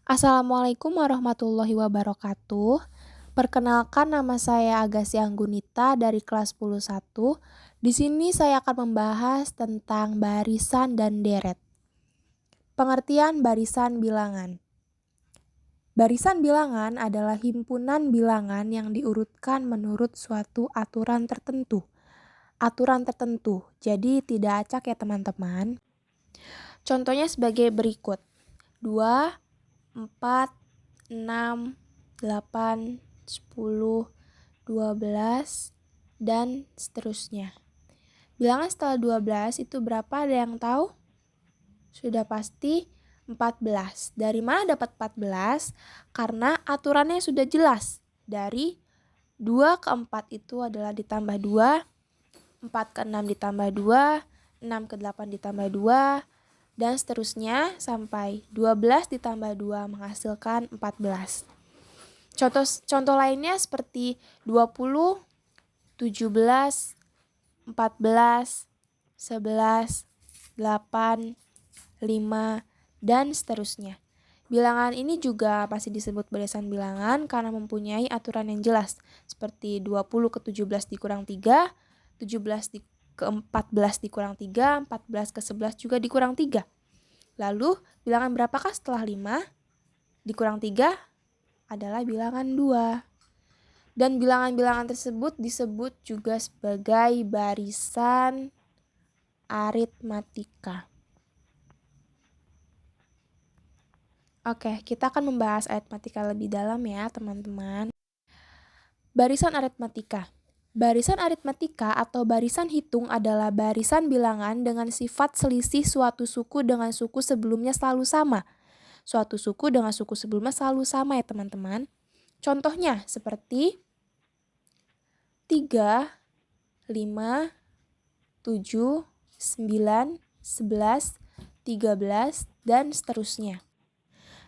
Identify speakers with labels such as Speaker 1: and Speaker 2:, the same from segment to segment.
Speaker 1: Assalamualaikum warahmatullahi wabarakatuh. Perkenalkan, nama saya Agassi Anggunita dari kelas 10 1. Di sini saya akan membahas tentang barisan dan deret. Pengertian barisan bilangan. Barisan bilangan adalah himpunan bilangan yang diurutkan menurut suatu aturan tertentu. Aturan tertentu, jadi tidak acak ya teman-teman. Contohnya sebagai berikut. 2, 4, 6, 8, 10, 12, dan seterusnya. Bilangan setelah 12 itu berapa, ada yang tahu? Sudah pasti 14. Dari mana dapat 14? Karena aturannya sudah jelas. Dari 2 ke 4 itu adalah ditambah 2, 4 ke 6 ditambah 2, 6 ke 8 ditambah 2, dan seterusnya sampai 12 ditambah 2 menghasilkan 14. Contoh lainnya seperti 20, 17, 14, 11, 8, 5, dan seterusnya. Bilangan ini juga pasti disebut barisan bilangan karena mempunyai aturan yang jelas, seperti 20 ke 17 dikurang 3, 17 ke 14 dikurang 3, 14 ke 11 juga dikurang 3. Lalu, bilangan berapakah setelah 5 dikurang 3? Adalah bilangan 2. Dan bilangan-bilangan tersebut disebut juga sebagai barisan aritmatika. Oke, kita akan membahas aritmatika lebih dalam ya, teman-teman. Barisan aritmatika. Barisan aritmatika atau barisan hitung adalah barisan bilangan dengan sifat selisih suatu suku dengan suku sebelumnya selalu sama. Suatu suku dengan suku sebelumnya selalu sama ya teman-teman. Contohnya seperti 3, 5, 7, 9, 11, 13, dan seterusnya.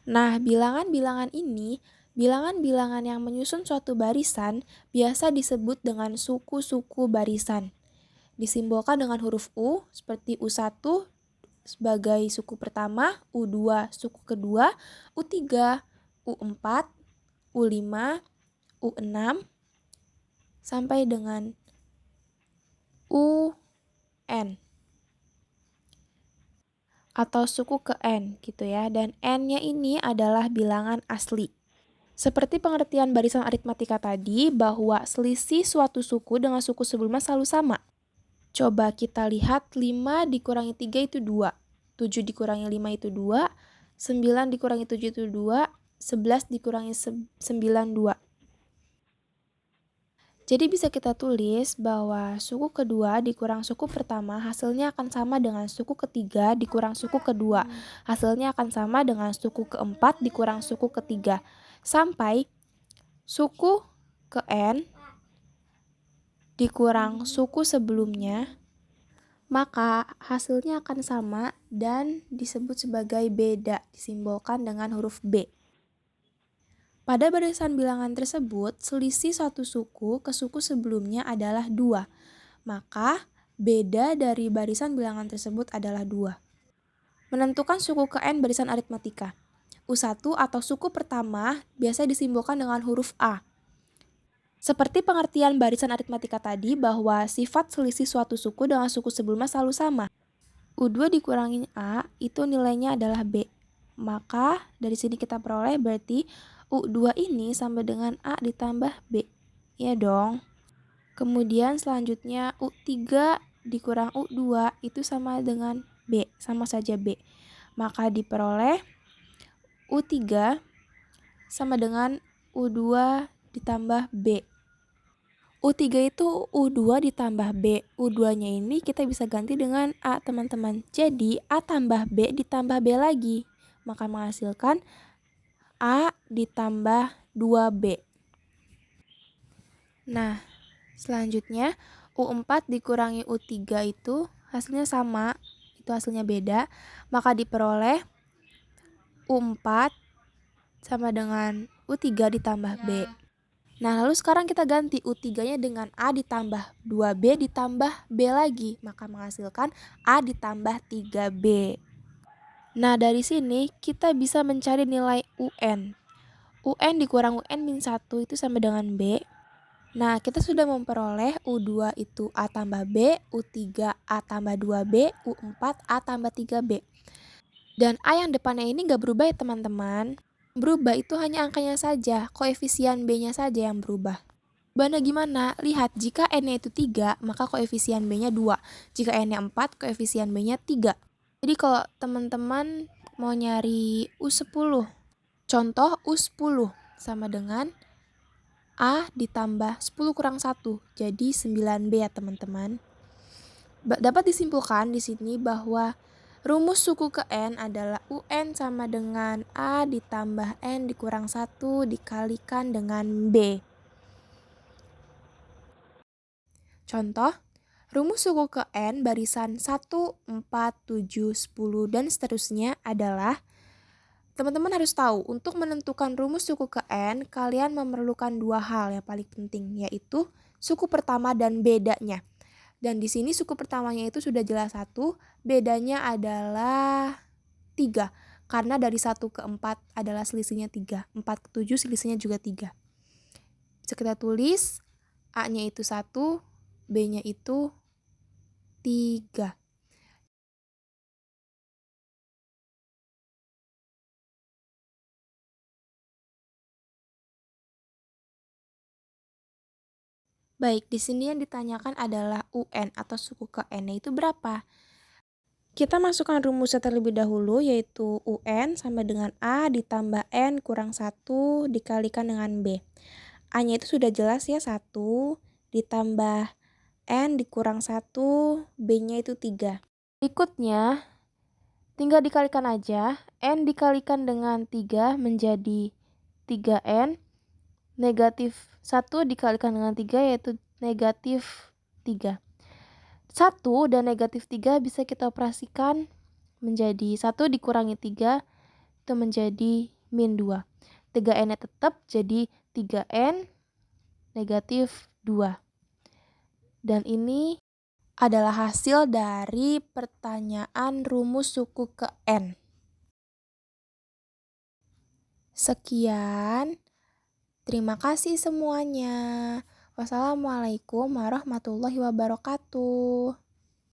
Speaker 1: Nah, bilangan-bilangan ini, bilangan-bilangan yang menyusun suatu barisan biasa disebut dengan suku-suku barisan. Disimbolkan dengan huruf U seperti U1 sebagai suku pertama, U2 suku kedua, U3, U4, U5, U6, sampai dengan UN atau suku ke N gitu ya, dan N-nya ini adalah bilangan asli. Seperti pengertian barisan aritmatika tadi bahwa selisih suatu suku dengan suku sebelumnya selalu sama. Coba kita lihat 5 dikurangi 3 itu 2, 7 dikurangi 5 itu 2, 9 dikurangi 7 itu 2, 11 dikurangi 9, 2. Jadi bisa kita tulis bahwa suku kedua dikurang suku pertama hasilnya akan sama dengan suku ketiga dikurang suku kedua. Hasilnya akan sama dengan suku keempat dikurang suku ketiga. Sampai suku ke N dikurang suku sebelumnya, maka hasilnya akan sama dan disebut sebagai beda, disimbolkan dengan huruf B. Pada barisan bilangan tersebut, selisih suatu suku ke suku sebelumnya adalah 2. Maka, beda dari barisan bilangan tersebut adalah 2. Menentukan suku ke N barisan aritmatika. U1 atau suku pertama biasa disimbolkan dengan huruf A. Seperti pengertian barisan aritmatika tadi bahwa sifat selisih suatu suku dengan suku sebelumnya selalu sama. U2 dikurangi A itu nilainya adalah B. Maka dari sini kita peroleh berarti U2 ini sama dengan A ditambah B. Ya dong. Kemudian selanjutnya U3 dikurang U2 itu sama dengan B, sama saja B. Maka diperoleh U3 sama dengan U2 ditambah B. U3 itu U2 ditambah B. U2-nya ini kita bisa ganti dengan A, teman-teman. Jadi A tambah B ditambah B lagi. Maka menghasilkan A ditambah 2B. Nah, selanjutnya U4 dikurangi U3 itu hasilnya sama, itu hasilnya beda. Maka diperoleh U4 sama dengan U3 ditambah B. Nah, lalu sekarang kita ganti U3-nya dengan A ditambah 2B ditambah B lagi. Maka menghasilkan A ditambah 3B. Nah, dari sini kita bisa mencari nilai UN. UN dikurang UN min 1 itu sama dengan B. Nah, kita sudah memperoleh U2 itu A tambah B, U3 A tambah 2B, U4 A tambah 3B. Dan A yang depannya ini nggak berubah ya teman-teman. Berubah itu hanya angkanya saja, koefisien B-nya saja yang berubah. Bana gimana? Lihat, jika N-nya itu 3, maka koefisien B-nya 2. Jika N-nya 4, koefisien B-nya 3. Jadi kalau teman-teman mau nyari U10, contoh U10 sama dengan A ditambah 10 kurang 1, jadi 9B ya teman-teman. Dapat disimpulkan di sini bahwa rumus suku ke N adalah UN sama dengan A ditambah N dikurang 1 dikalikan dengan B. Contoh, rumus suku ke N barisan 1, 4, 7, 10, dan seterusnya adalah, teman-teman harus tahu, untuk menentukan rumus suku ke N, kalian memerlukan dua hal yang paling penting, yaitu suku pertama dan bedanya. Dan di sini suku pertamanya itu sudah jelas 1, bedanya adalah 3. Karena dari 1 ke 4 adalah selisihnya 3. 4 ke 7 selisihnya juga 3. Bisa kita tulis, A-nya itu 1, B-nya itu 3. Baik, di sini yang ditanyakan adalah UN atau suku ke N-nya itu berapa? Kita masukkan rumusnya terlebih dahulu, yaitu UN sama dengan A ditambah N kurang 1 dikalikan dengan B. A-nya itu sudah jelas ya, 1 ditambah N dikurang 1, B-nya itu 3. Berikutnya, tinggal dikalikan aja, N dikalikan dengan 3 menjadi 3N, negatif 1 dikalikan dengan 3 yaitu negatif 3. 1 dan negatif 3 bisa kita operasikan menjadi 1 dikurangi 3 itu menjadi min 2. 3N-nya tetap jadi 3N negatif 2. Dan ini adalah hasil dari pertanyaan rumus suku ke N. Sekian. Terima kasih semuanya. Wassalamualaikum warahmatullahi wabarakatuh.